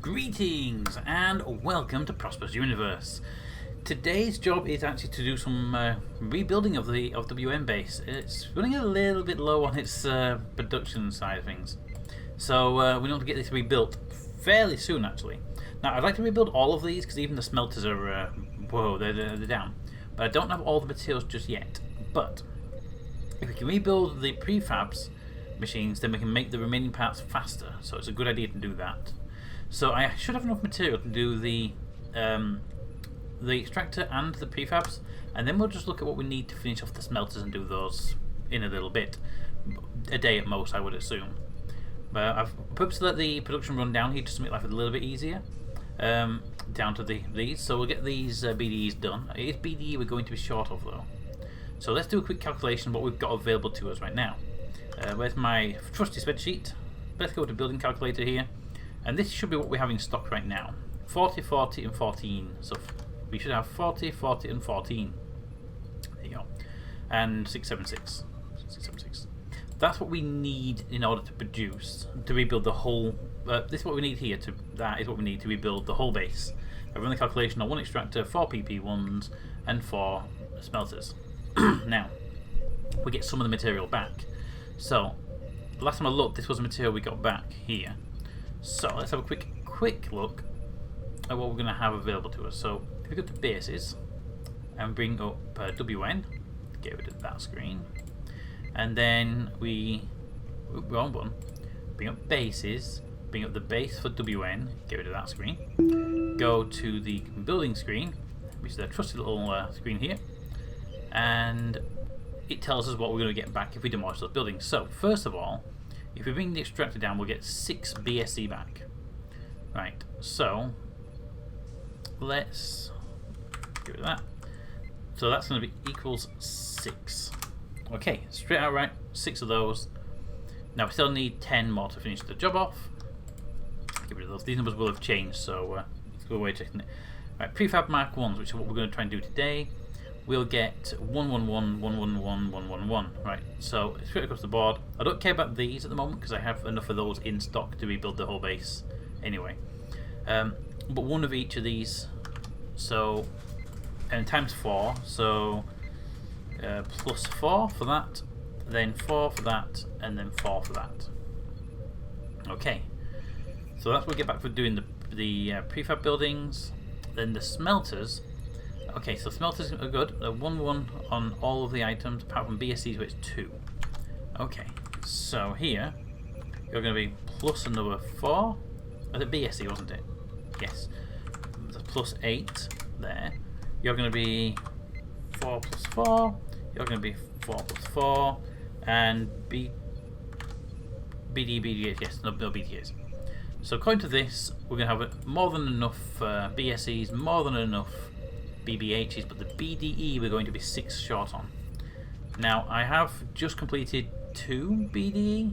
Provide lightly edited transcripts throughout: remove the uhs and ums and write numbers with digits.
Greetings and welcome to Prosperous Universe. Today's job is actually to do some rebuilding of the WM base. It's running a little bit low on its production side of things, so we want to get this rebuilt fairly soon. Actually, now I'd like to rebuild all of these because even the smelters are whoa, they're down. But I don't have all the materials just yet. But if we can rebuild the prefabs machines, then we can make the remaining parts faster. So it's a good idea to do that. So I should have enough material to do the extractor and the prefabs, and then we'll just look at what we need to finish off the smelters and do those in a little bit. A day at most, I would assume. But I've purposely let the production run down here just to make life a little bit easier. Down to these, so we'll get these BDEs done. It is BDE we're going to be short of though. So let's do a quick calculation of what we've got available to us right now. Where's my trusty spreadsheet? Let's go to building calculator here. And this should be what we have in stock right now. 40, 40 and 14. So we should have 40, 40 and 14. There you go. And 676. 676. That's what we need in order to produce, to rebuild the whole... this is what we need here. That is what we need to rebuild the whole base. I run the calculation on 1 extractor, 4 PP1s and 4 smelters. Now, we get some of the material back. So, last time I looked, this was the material we got back here. So let's have a quick look at what we're going to have available to us. So if we go to bases and bring up WN, get rid of that screen, and then wrong one, bring up bases, bring up the base for WN, get rid of that screen, go to the building screen, which is a trusty little screen here, and it tells us what we're going to get back if we demolish those buildings. So first of all, if we bring the extractor down, we'll get 6 BSE back. Right, so let's get rid of that. So that's going to be equals 6. Okay, straight out right, 6 of those. Now we still need 10 more to finish the job off. Get rid of those. These numbers will have changed, so let's go away checking it. Right, prefab mark 1s, which is what we're going to try and do today. We'll get 111, 111, 111. Right, so straight across the board. I don't care about these at the moment because I have enough of those in stock to rebuild the whole base anyway. But one of each of these, so, and times 4, so plus 4 for that, then 4 for that, and then 4 for that. Okay, so that's what we get back for doing the prefab buildings. Then the smelters. Okay, so smelters are good. 1-1 on all of the items apart from BSCs, which is 2. Okay, so here you're going to be plus another 4. Was it BSC, wasn't it? Yes. Plus 8 there. You're going to be 4 plus 4. You're going to be 4 plus 4. And BDAs, yes, no BDAs. So according to this, we're going to have more than enough BSCs, more than enough BBHs, but the BDE we're going to be 6 short on. Now I have just completed 2 BDE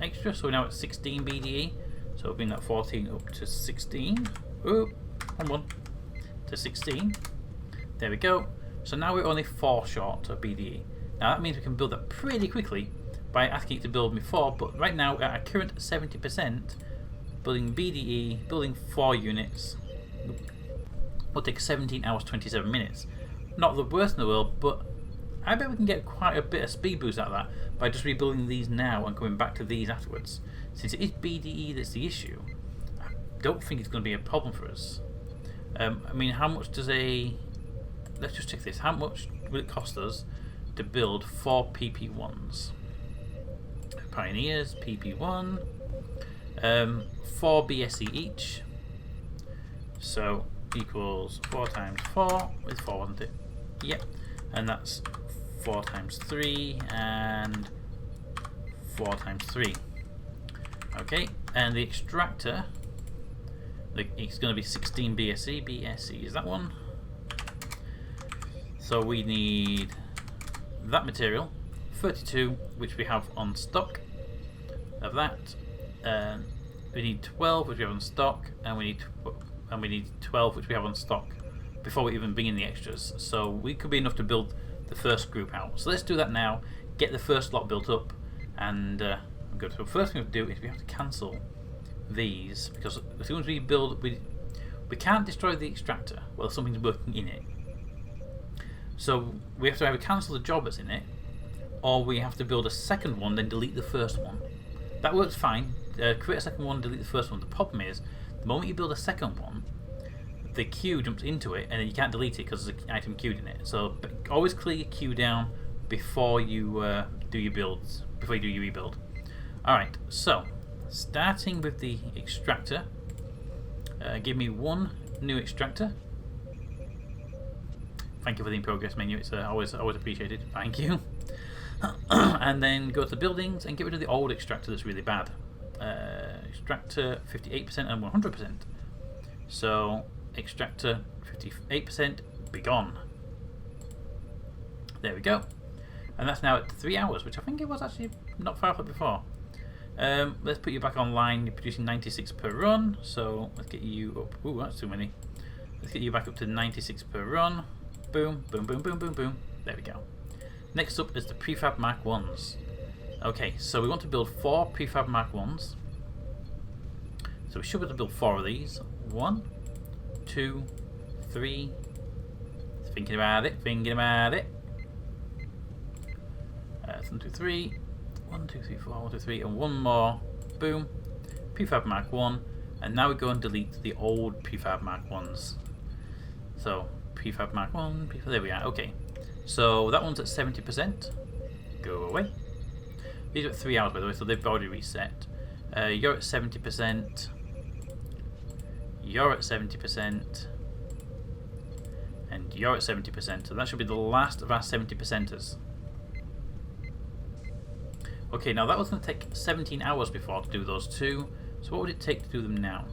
extra, so we're now at 16 BDE. So we'll bring that 14 up to 16. Oh, one to 16. There we go. So now we're only 4 short of BDE. Now that means we can build that pretty quickly by asking it to build me 4. But right now at our current 70%, building BDE, building 4 units. Will take 17 hours 27 minutes. Not the worst in the world, but I bet we can get quite a bit of speed boost out of that by just rebuilding these now and going back to these afterwards. Since it is BDE that's the issue, I don't think it's going to be a problem for us. I mean, how much does let's just check this. How much will it cost us to build 4 PP1s? Pioneers, PP1, 4 BSE each. So equals 4 times 4. It's 4, wasn't it? Yep. And that's 4 times 3 and 4 times 3. Okay. And the extractor, it's going to be 16 BSE. BSE is that one. So we need that material, 32, which we have on stock of that. We need 12, which we have on stock, and we need 12, which we have on stock before we even bring in the extras. So we could be enough to build the first group out. So let's do that now, get the first lot built up, and good. So the first thing we have to do is we have to cancel these, because as soon as we build, we can't destroy the extractor while something's working in it. So we have to either cancel the job that's in it, or we have to build a second one, then delete the first one. That works fine. Create a second one, delete the first one. The problem is, the moment you build a second one, the queue jumps into it, and then you can't delete it because there's an item queued in it. So always clear your queue down before you do your builds, before you do your rebuild. Alright, so starting with the extractor, give me one new extractor. Thank you for the in progress menu, it's always appreciated. Thank you. And then go to the buildings and get rid of the old extractor that's really bad. Extractor 58% and 100%. So extractor 58%, be gone. There we go. And that's now at 3 hours, which I think it was actually not far off before. Let's put you back online. You're producing 96 per run, so let's get you up. Ooh, that's too many. Let's get you back up to 96 per run. Boom, boom, boom, boom, boom, boom. There we go. Next up is the Prefab Mark 1s. Okay, so we want to build 4 Prefab Mark 1s. So we should be able to build 4 of these. 1, 2, 3. Thinking about it, thinking about it. 1, 2, 3. 1, 2, 3, 4, 1, 2, 3, and one more. Boom. Prefab Mark 1. And now we go and delete the old Prefab Mark 1s. So, Prefab Mark 1, there we are, okay. So that one's at 70%. Go away. These are at 3 hours by the way, so they've already reset. You're at 70%. You're at 70%. And you're at 70%. So that should be the last of our 70%ers. Okay, now that was going to take 17 hours before to do those two. So what would it take to do them now?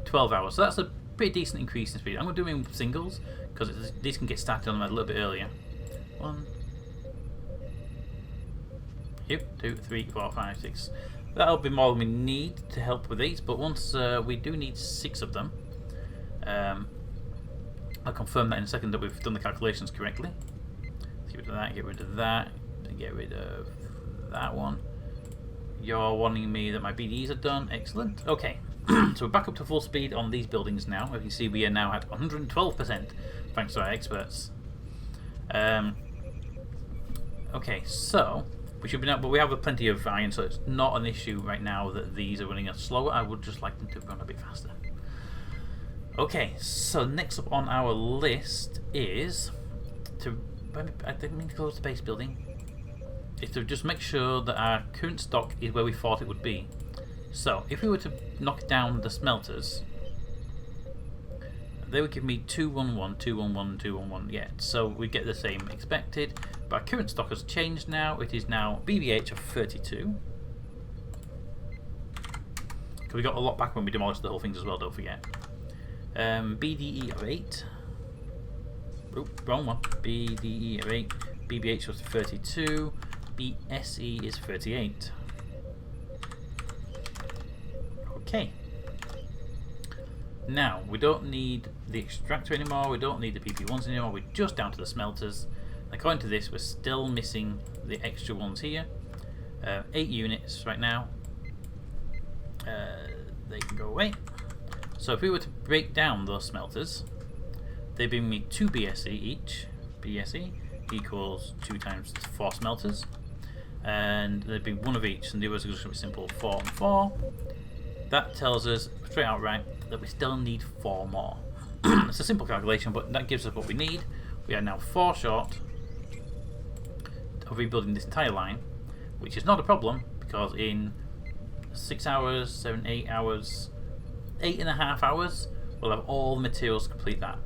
12 hours. So that's a pretty decent increase in speed. I'm going to do them in singles because these can get started on them a little bit earlier. 1, 2, 3, 4, 5, 6. That'll be more than we need to help with these, but once we do need 6 of them, I'll confirm that in a second that we've done the calculations correctly. Get rid of that, get rid of that, and get rid of that one. You're warning me that my BDEs are done. Excellent. Okay, so we're back up to full speed on these buildings now. As you can see, we are now at 112%, thanks to our experts. Okay, so we should be now, but we have plenty of iron, so it's not an issue right now that these are running slower. I would just like them to run a bit faster. Okay, so next up on our list is to, I didn't mean to close the base building, is to just make sure that our current stock is where we thought it would be. So if we were to knock down the smelters, they would give me 211, 211, 211 yet. So we get the same expected, but our current stock has changed now. It is now BBH of 32. Because we got a lot back when we demolished the whole things as well, don't forget. BDE of 8. Oop, wrong one. BDE of 8. BBH was 32. BSE is 38. Okay. Now, we don't need the extractor anymore, we don't need the PP1s anymore, we're just down to the smelters. According to this, we're still missing the extra ones here. 8 units right now. They can go away. So if we were to break down those smelters, they bring me 2 BSE each. BSE equals 2 times 4 smelters. And there'd be 1 of each, and the others are just going to be simple 4 and 4. That tells us straight out right that we still need 4 more. It's a simple calculation, but that gives us what we need. We are now 4 short of rebuilding this entire line, which is not a problem because in 6 hours, 7, 8 hours, 8.5 hours, we'll have all the materials to complete that.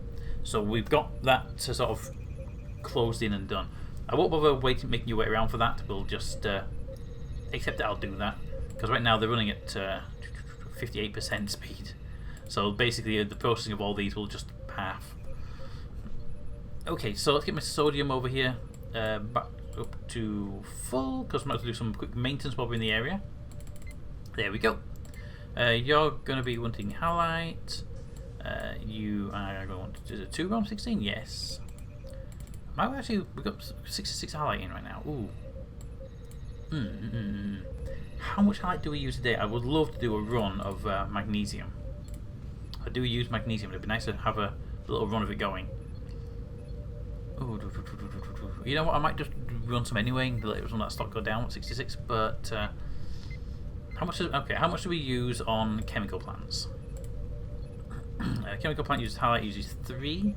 So we've got that to sort of closed in and done. I won't bother making you wait around for that. We'll just accept that I'll do that because right now they're running at 58% speed. So basically the processing of all these will just half. Okay, so let's get my sodium over here back up to full because I'm about to do some quick maintenance while we're in the area. There we go. You're going to be wanting halite. You are going to want to do 2 ROM 16? Yes. Might actually, we've got 66 halite in right now. Ooh. How much light do we use a day? I would love to do a run of magnesium. I do use magnesium. It'd be nice to have a little run of it going. Ooh, you know what? I might just run some anyway. Let that stock go down at 66. But how much? How much do we use on chemical plants? Chemical plant uses highlight uses 3,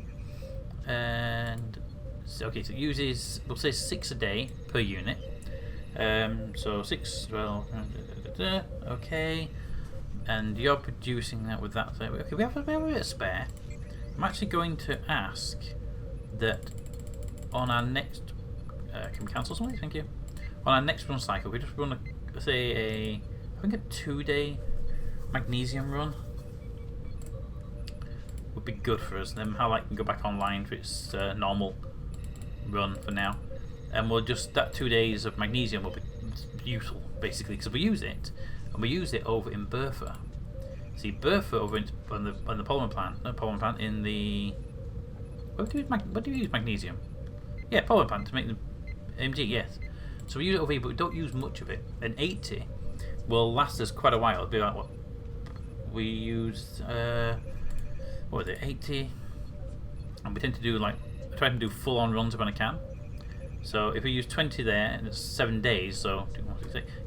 and okay, so it uses, we'll say 6 a day per unit. So 6. Well, okay, and you're producing that with that. Okay, we have a bit of spare. I'm actually going to ask that on our next. Can we cancel something? Thank you. On our next run cycle, we just run I think a 2-day magnesium run would be good for us. Then highlight can go back online for its normal run for now, and we'll just that 2 days of magnesium will be useful basically because we use it, and we use it over in Bertha. See, Bertha over on the polymer plant, not polymer plant in the. What do you use magnesium? Yeah, polymer plant to make the MG. Yes. So we use it over here, but we don't use much of it. An 80 will last us quite a while. It'll be like what we used. What was it, 80? And we tend to do try to do full on runs when I can. So if we use 20 there, and it's 7 days, so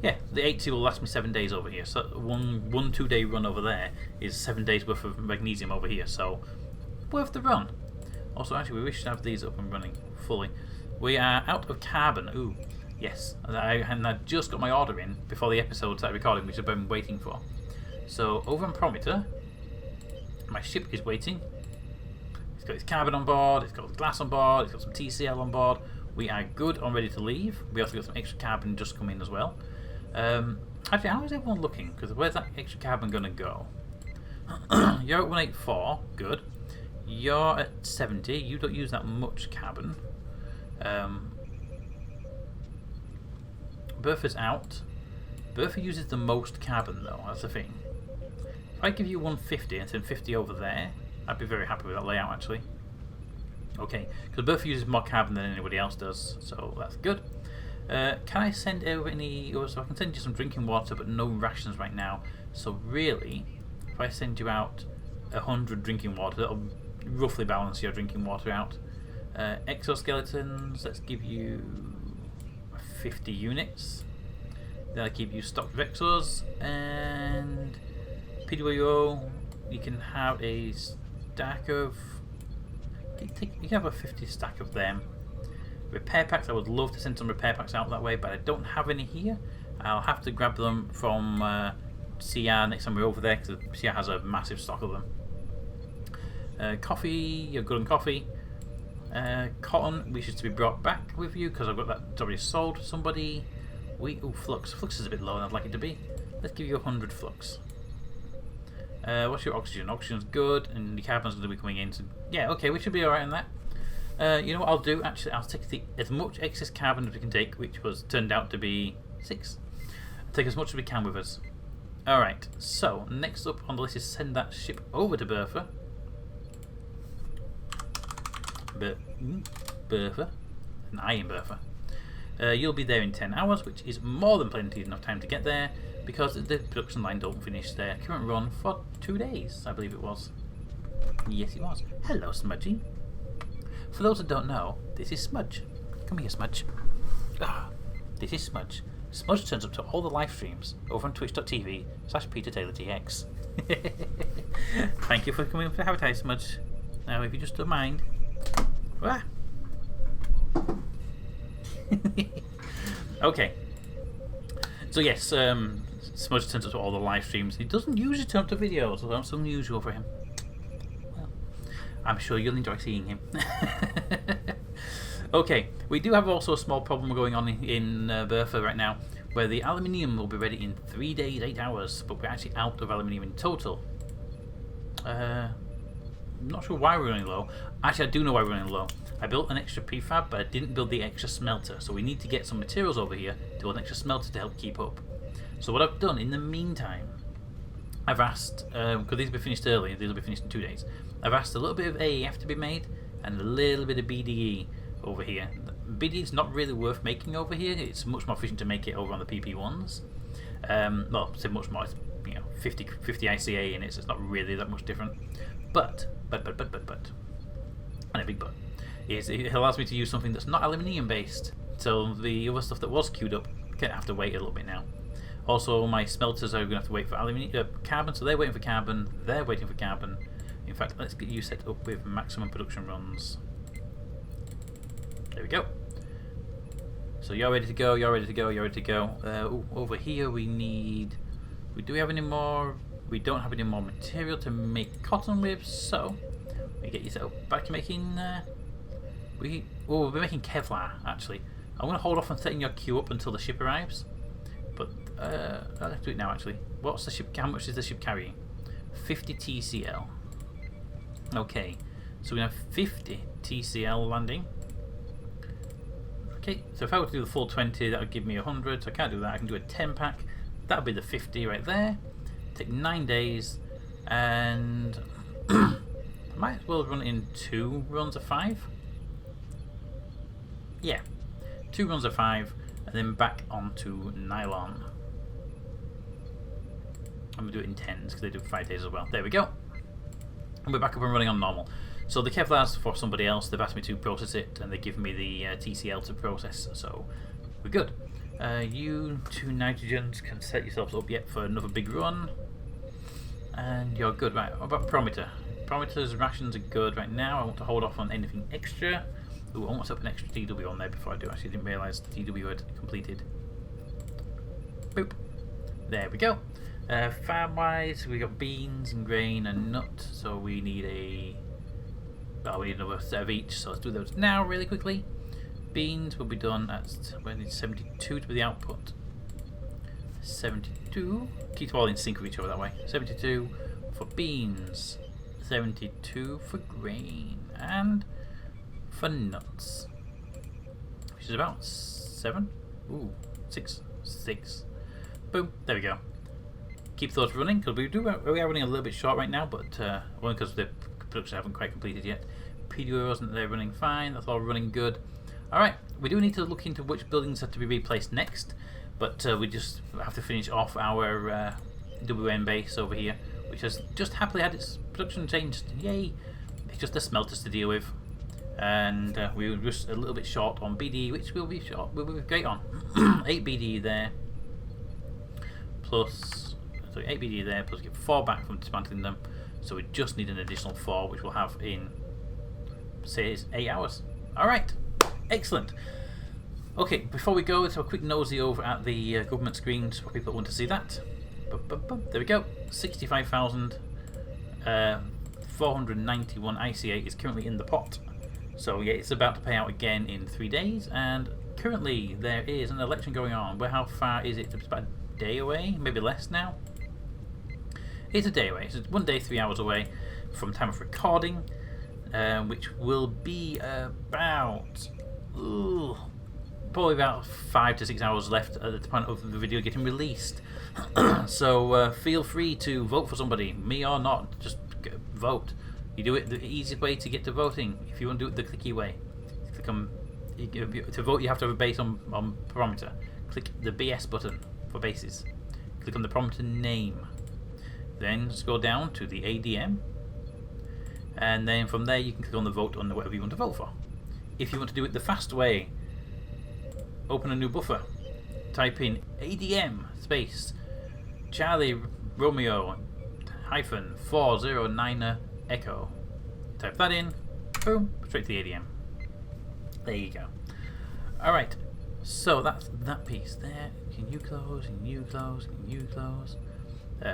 yeah, the 80 will last me 7 days over here. So one 2-day run over there is 7 days worth of magnesium over here. So worth the run. Also, actually, we wish to have these up and running fully. We are out of carbon. Ooh, yes, and I just got my order in before the episode started recording, which I've been waiting for. So over on Prometer. My ship is waiting. It's got its carbon on board, it's got glass on board, it's got some TCL on board. We are good and ready to leave. We also got some extra carbon just come in as well. Actually, how is everyone looking? Because where's that extra carbon going to go? You're at 184, good. You're at 70, you don't use that much carbon. Bertha's out. Bertha uses the most carbon though, that's the thing. If I give you 150 and send 50 over there, I'd be very happy with that layout actually. Okay, because Bertha uses more carbon than anybody else does, so that's good. Can I send over any? So I can send you some drinking water, but no rations right now. So really, if I send you out 100 drinking water, that'll roughly balance your drinking water out. Exoskeletons, let's give you 50 units. That'll keep you stocked with exos, and PWO, you can have a stack of. You can have a 50 stack of them. Repair packs, I would love to send some repair packs out that way, but I don't have any here. I'll have to grab them from CR next time we're over there, because CR has a massive stock of them. Coffee, you're good on coffee. Cotton wishes to be brought back with you, because I've got that already sold to somebody. Flux. Flux is a bit lower than I'd like it to be. Let's give you 100 flux. What's your oxygen? Oxygen's good, and the carbon's going to be coming in. So yeah, okay, we should be alright on that. You know what I'll do? Actually, I'll take as much excess carbon as we can take, which turned out to be 6. I'll take as much as we can with us. Alright, so next up on the list is send that ship over to Bertha. Bertha. And I am Bertha. You'll be there in 10 hours, which is more than plenty enough time to get there, because the production line don't finish their current run for 2 days, I believe it was. Yes, it was. Hello, Smudgy. For those that don't know, this is Smudge. Come here, Smudge. This is Smudge. Smudge turns up to all the live streams over on twitch.tv/PeterTaylorTX. Thank you for coming to advertise, Smudge. Now, if you just don't mind. Okay. So yes, Smudge turns up to all the live streams. He doesn't usually turn up to videos, so that's unusual for him. Well, I'm sure you'll enjoy seeing him. Okay, we do have also a small problem going on in Bertha right now, where the aluminium will be ready in 3 days, 8 hours, but we're actually out of aluminium in total. I'm not sure why we're running low. Actually, I do know why we're running low. I built an extra prefab, but I didn't build the extra smelter, so we need to get some materials over here to build an extra smelter to help keep up. So what I've done in the meantime, I've asked, because these will be finished early, these will be finished in 2 days, I've asked a little bit of AEF to be made and a little bit of BDE over here. BDE is not really worth making over here, it's much more efficient to make it over on the PP1s. Well, so much more. It's, 50 ICA in it, so it's not really that much different. But, and a big but, is it allows me to use something that's not aluminium based. So the other stuff that was queued up gonna have to wait a little bit now. Also, my smelters are going to have to wait for carbon, so they're waiting for carbon. They're waiting for carbon. In fact, let's get you set up with maximum production runs. There we go. So you're ready to go. You're ready to go. You're ready to go. Over here, we need. Do we have any more? We don't have any more material to make cotton with, so we get you set up back to making. We'll be making Kevlar actually. I'm going to hold off on setting your queue up until the ship arrives. But let's do it now actually. What's the ship? How much is the ship carrying? 50 TCL. Okay, so we have 50 TCL landing. Okay, so if I were to do the full 20, that would give me 100. So I can't do that. I can do a 10 pack. That would be the 50 right there. Take 9 days, and I might as well run in 2 runs of 5. Yeah, 2 runs of 5, and then back onto nylon. I'm going to do it in 10s because they do 5 days as well. There we go. And we're back up and running on normal. So the Kevlar's for somebody else. They've asked me to process it, and they give me the TCL to process. So we're good. You 2 nitrogens can set yourselves up yet for another big run. And you're good. Right, what about Prometer? Prometer's rations are good right now. I want to hold off on anything extra. Ooh, I want to put an extra DW on there before I do. Actually, didn't realise the DW had completed. Boop. There we go. Farm-wise, we got beans and grain and nut. So we need we need another set of each. So let's do those now really quickly. Beans will be done at, we need 72 to be the output. 72. Keep all in sync with each other that way. 72 for beans. 72 for grain. And for nuts, which is about 7. Ooh, 6. Boom. There we go. Keep those running because we are running a little bit short right now, but only because the production haven't quite completed yet. PDOs, they're running fine. That's all running good. All right. We do need to look into which buildings have to be replaced next, but we just have to finish off our WN base over here, which has just happily had its production changed. Yay! It's just the smelters to deal with. And we were just a little bit short on BD, which we'll be great on. 8 BD there, plus 8 BD there, plus get 4 back from dismantling them. So we just need an additional 4, which we'll have in, say, 8 hours. All right, excellent. Okay, before we go, let's have a quick nosy over at the government screens for people that want to see that. There we go. 65,491 ICA is currently in the pot. So yeah, it's about to pay out again in 3 days, and currently there is an election going on. How far is it? It's about a day away, maybe less now. It's a day away. It's 1 day, 3 hours away from time of recording, which will be about probably about 5 to 6 hours left at the point of the video getting released. So feel free to vote for somebody, me or not. Just vote. You do it the easiest way to get to voting. If you want to do it the clicky way, click on to vote. You have to have a base on parameter. Click the BS button for bases. Click on the parameter name. Then scroll down to the ADM, and then from there you can click on the vote on whatever you want to vote for. If you want to do it the fast way, open a new buffer. Type in ADM space Charlie Romeo hyphen 409 Echo. Type that in, boom, straight to the ADM. There you go. Alright, so that's that piece there. Can you close, can you close, can you close?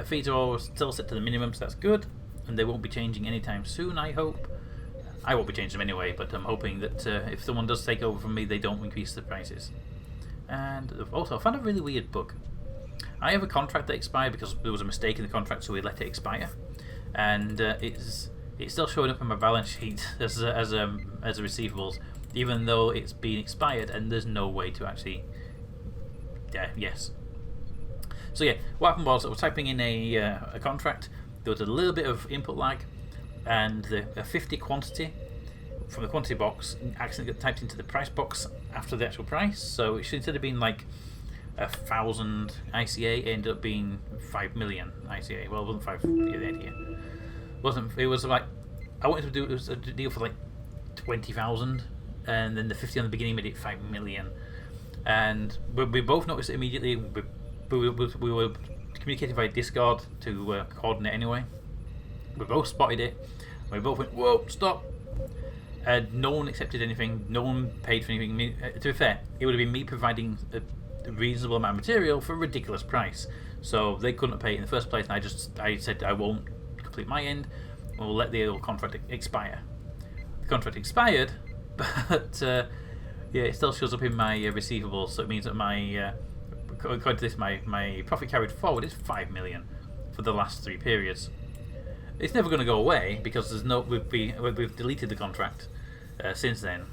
Feeds are all still set to the minimum, so that's good. And they won't be changing anytime soon, I hope. I won't be changing them anyway, but I'm hoping that if someone does take over from me, they don't increase the prices. And also, I found a really weird bug. I have a contract that expired because there was a mistake in the contract, so we let it expire. And it's still showing up on my balance sheet as a receivables, even though it's been expired, and there's no way to actually. Yes. So yeah, what happened was I was typing in a contract. There was a little bit of input lag, and the 50 quantity from the quantity box accidentally got typed into the price box after the actual price. So it should, instead of being like 1,000 ICA, it ended up being 5 million ICA. Well, it wasn't 5 the idea. It was like, I wanted to do, it was a deal for like 20,000, and then the 50 on the beginning made it 5 million. And we both noticed it immediately. We were communicating via Discord to coordinate anyway. We both spotted it. We both went, whoa, stop. No one accepted anything. No one paid for anything. To be fair, it would have been me providing a reasonable amount of material for a ridiculous price. So they couldn't pay it in the first place, and I said I won't complete my end. We'll let the contract expire. The contract expired, but yeah, it still shows up in my receivables. So it means that my according to this, my profit carried forward is 5 million for the last 3 periods. It's never going to go away because there's no we've deleted the contract since then.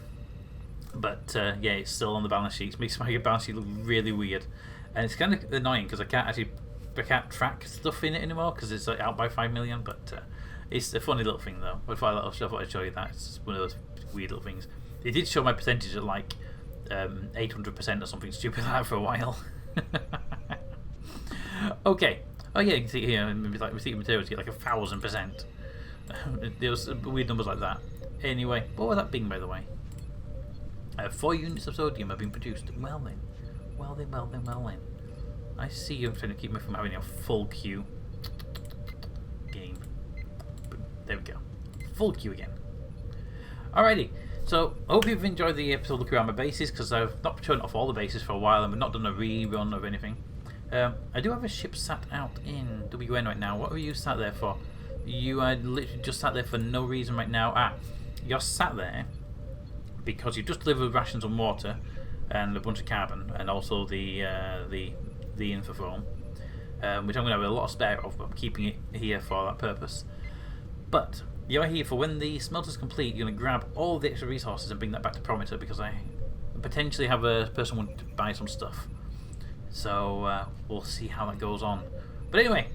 But yeah, it's still on the balance sheet. It makes my balance sheet look really weird, and it's kind of annoying because I can't track stuff in it anymore because it's like out by 5 million. But it's a funny little thing though. I thought I'd show you that. It's one of those weird little things. It did show my percentage at like 800% or something stupid like that for a while. Okay. Oh yeah, you can see here, like receipt materials get like 1,000%. There was weird numbers like that. Anyway, what was that being, by the way? 4 units of sodium have been produced. Well then. I see you trying to keep me from having a full queue. Game. But there we go. Full queue again. Alrighty. So, I hope you've enjoyed the episode looking around my bases, because I've not shown off all the bases for a while and we've not done a rerun of anything. I do have a ship sat out in WN right now. What are you sat there for? You are literally just sat there for no reason right now. You're sat there because you've just delivered rations and water and a bunch of carbon and also the infofoam, which I'm going to have a lot of spare of, but I'm keeping it here for that purpose. But you're here for when the smelter's complete, you're going to grab all the extra resources and bring that back to Prometer because I potentially have a person wanting to buy some stuff. So we'll see how that goes on. But anyway,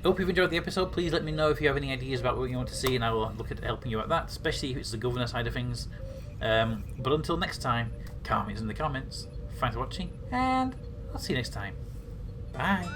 hope you've enjoyed the episode. Please let me know if you have any ideas about what you want to see, and I will look at helping you at that, especially if it's the governor side of things. But until next time, comments in the comments. Thanks for watching, and I'll see you next time. Bye.